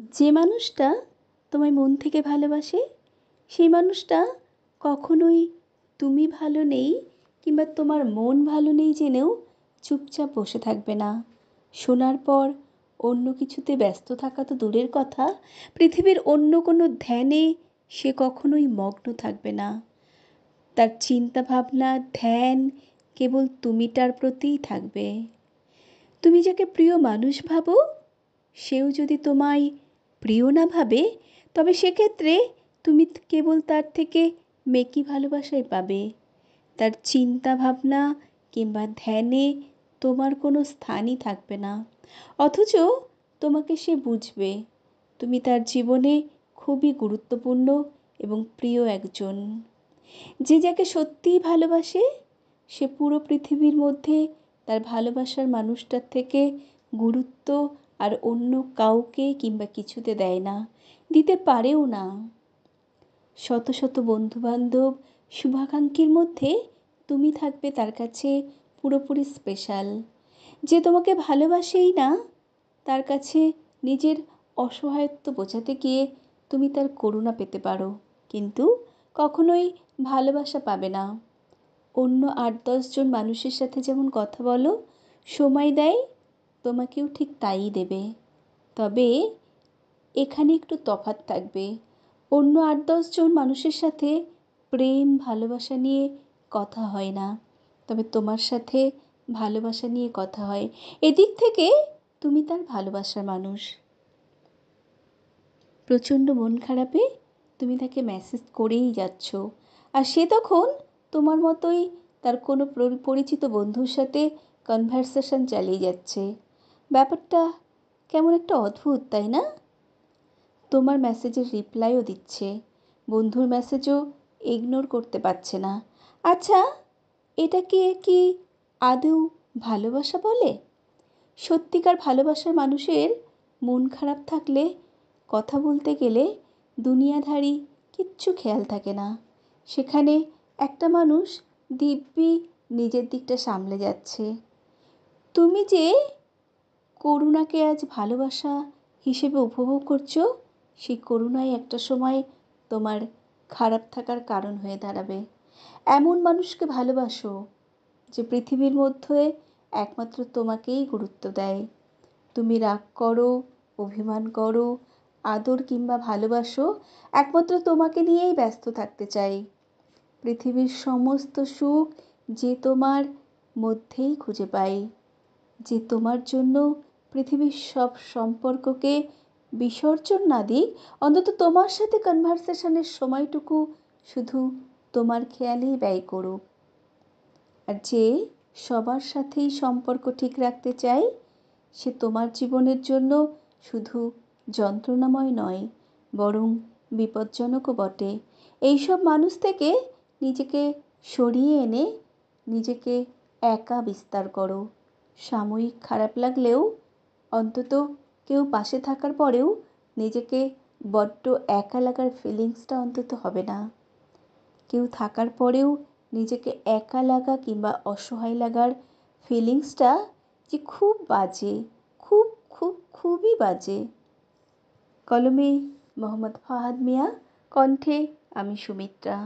যে মানুষটা তোমায় মন থেকে ভালোবাসে সেই মানুষটা কখনোই তুমি ভালো নেই কিংবা তোমার মন ভালো নেই জেনেও চুপচাপ বসে থাকবে না। শোনার পর অন্য কিছুতে ব্যস্ত থাকা তো দূরের কথা, পৃথিবীর অন্য কোনো ধ্যানে সে কখনোই মগ্ন থাকবে না। তার চিন্তা ভাবনা ধ্যান কেবল তুমিটার প্রতিই থাকবে। তুমি যাকে প্রিয় মানুষ ভাবো সেও যদি তোমায় প্রিয় না ভাবে, তবে সেক্ষেত্রে তুমি কেবল তার থেকে মেকি ভালোবাসাই পাবে। তার চিন্তা ভাবনা কিংবা ধ্যানে তোমার কোনো স্থানই থাকবে না, অথচ তোমাকে সে বুঝবে তুমি তার জীবনে খুবই গুরুত্বপূর্ণ এবং প্রিয় একজন। যে যাকে সত্যিই ভালোবাসে সে পুরো পৃথিবীর মধ্যে তার ভালোবাসার মানুষটার থেকে গুরুত্ব আর অন্য কাউকে কিংবা কিছুতে দেয় না, দিতে পারেও না। শত শত বন্ধুবান্ধব শুভাকাঙ্ক্ষীর মধ্যে তুমি থাকবে তার কাছে পুরোপুরি স্পেশাল। যে তোমাকে ভালোবাসেই না তার কাছে নিজের অসহায়ত্ব বোঝাতে গিয়ে তুমি তার করুণা পেতে পারো, কিন্তু কখনোই ভালোবাসা পাবে না। অন্য ৮-১০ জন মানুষের সাথে যেমন কথা বলো, সময় দেয়, তোমাকেও ঠিক তাই দেবে। তবে এখানে একটু তফাৎ থাকবে। অন্য ৮-১০ জন মানুষের সাথে প্রেম ভালোবাসা নিয়ে কথা হয় না, তবে তোমার সাথে ভালোবাসা নিয়ে কথা হয়। এদিক থেকে তুমি তার ভালোবাসার মানুষ। প্রচণ্ড মন খারাপে তুমি তাকে মেসেজ করেই যাচ্ছ, আর সে তখন তোমার মতোই তার কোনো পরিচিত বন্ধুর সাথে কনভারসেশন চালিয়ে যাচ্ছে। ব্যাপারটা কেমন একটা অদ্ভুত, তাই না? তোমার মেসেজের রিপ্লাইও দিচ্ছে, বন্ধুর মেসেজও ইগনোর করতে পারছে না। আচ্ছা, এটাকে কি আদৌ ভালোবাসা বলে? সত্যিকার ভালোবাসার মানুষের মন খারাপ থাকলে কথা বলতে গেলে দুনিয়াধারী কিচ্ছু খেয়াল থাকে না। সেখানে একটা মানুষ দিব্যি নিজের দিকটা সামলে যাচ্ছে। তুমি যে করুণাকে আজ ভালোবাসা হিসেবে উপভোগ করছো, সেই করুণাই একটা সময় তোমার খারাপ থাকার কারণ হয়ে দাঁড়াবে। এমন মানুষকে ভালোবাসো যে পৃথিবীর মধ্যে একমাত্র তোমাকেই গুরুত্ব দেয়। তুমি রাগ করো, অভিমান করো, আদর কিংবা ভালোবাসো, একমাত্র তোমাকে নিয়েই ব্যস্ত থাকতে চাই। পৃথিবীর সমস্ত সুখ যে তোমার মধ্যেই খুঁজে পাই, যে তোমার জন্য পৃথিবীর সব সম্পর্ককে বিসর্জন না দিক, অন্তত তোমার সাথে কনভারসেশনের সময়টুকু শুধু তোমার খেয়ালেই ব্যয় করুক। আর যে সবার সাথেই সম্পর্ক ঠিক রাখতে চায় সে তোমার জীবনের জন্য শুধু যন্ত্রণাময় নয়, বরং বিপজ্জনকও বটে। এইসব মানুষ থেকে নিজেকে সরিয়ে এনে নিজেকে একা বিস্তার করো। সাময়িক খারাপ লাগলেও অন্তত কেউ পাশে থাকার পরেও নিজেকে বড্ড একা লাগার ফিলিংসটা অন্তত হবে না। কেউ থাকার পরেও নিজেকে একা লাগা কিংবা অসহায় লাগার ফিলিংসটা যে খুব বাজে, খুব খুব খুবই বাজে। কলমে মোহাম্মদ ফাহাদ মিয়া, কণ্ঠে আমি সুমিত্রা।